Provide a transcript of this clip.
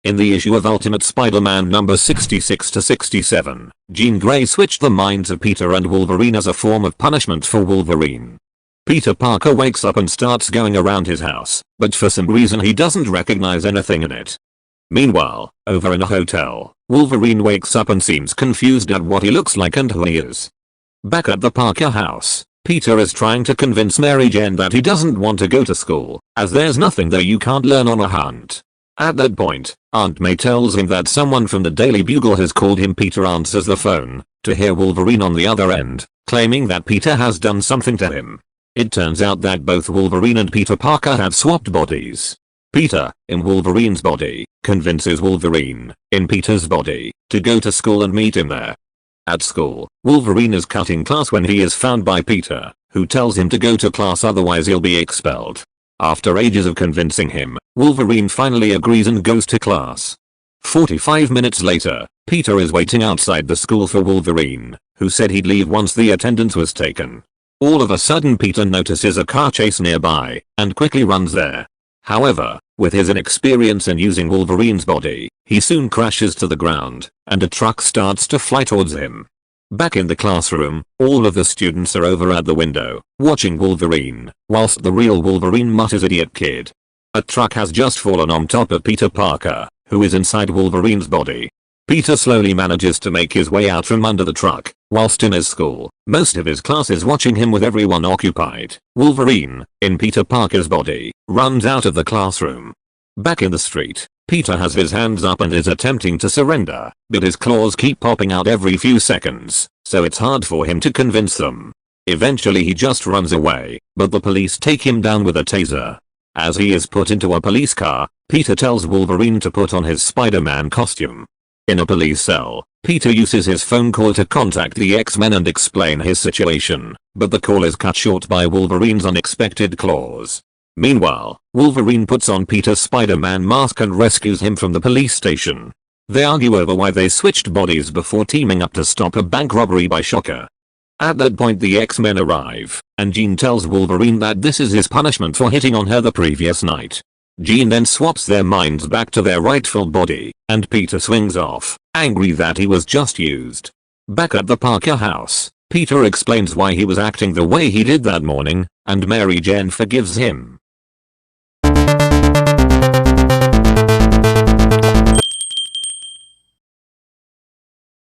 In the issue of Ultimate Spider-Man number 66 to 67, Jean Grey switched the minds of Peter and Wolverine as a form of punishment for Wolverine. Peter Parker wakes up and starts going around his house, but for some reason he doesn't recognize anything in it. Meanwhile, over in a hotel, Wolverine wakes up and seems confused at what he looks like and who he is. Back at the Parker house, Peter is trying to convince Mary Jane that he doesn't want to go to school, as there's nothing there you can't learn on a hunt. At that point, Aunt May tells him that someone from the Daily Bugle has called him. Peter answers the phone, to hear Wolverine on the other end, claiming that Peter has done something to him. It turns out that both Wolverine and Peter Parker have swapped bodies. Peter, in Wolverine's body, convinces Wolverine, in Peter's body, to go to school and meet him there. At school, Wolverine is cutting class when he is found by Peter, who tells him to go to class otherwise he'll be expelled. After ages of convincing him, Wolverine finally agrees and goes to class. 45 minutes later, Peter is waiting outside the school for Wolverine, who said he'd leave once the attendance was taken. All of a sudden Peter notices a car chase nearby, and quickly runs there. However, with his inexperience in using Wolverine's body, he soon crashes to the ground, and a truck starts to fly towards him. Back in the classroom, all of the students are over at the window, watching Wolverine, whilst the real Wolverine mutters "idiot kid." A truck has just fallen on top of Peter Parker, who is inside Wolverine's body. Peter slowly manages to make his way out from under the truck, whilst in his school, most of his class is watching him with everyone occupied. Wolverine, in Peter Parker's body, runs out of the classroom. Back in the street, Peter has his hands up and is attempting to surrender, but his claws keep popping out every few seconds, so it's hard for him to convince them. Eventually he just runs away, but the police take him down with a taser. As he is put into a police car, Peter tells Wolverine to put on his Spider-Man costume. In a police cell, Peter uses his phone call to contact the X-Men and explain his situation, but the call is cut short by Wolverine's unexpected claws. Meanwhile, Wolverine puts on Peter's Spider-Man mask and rescues him from the police station. They argue over why they switched bodies before teaming up to stop a bank robbery by Shocker. At that point the X-Men arrive, and Jean tells Wolverine that this is his punishment for hitting on her the previous night. Jean then swaps their minds back to their rightful body, and Peter swings off, angry that he was just used. Back at the Parker house, Peter explains why he was acting the way he did that morning, and Mary Jane forgives him.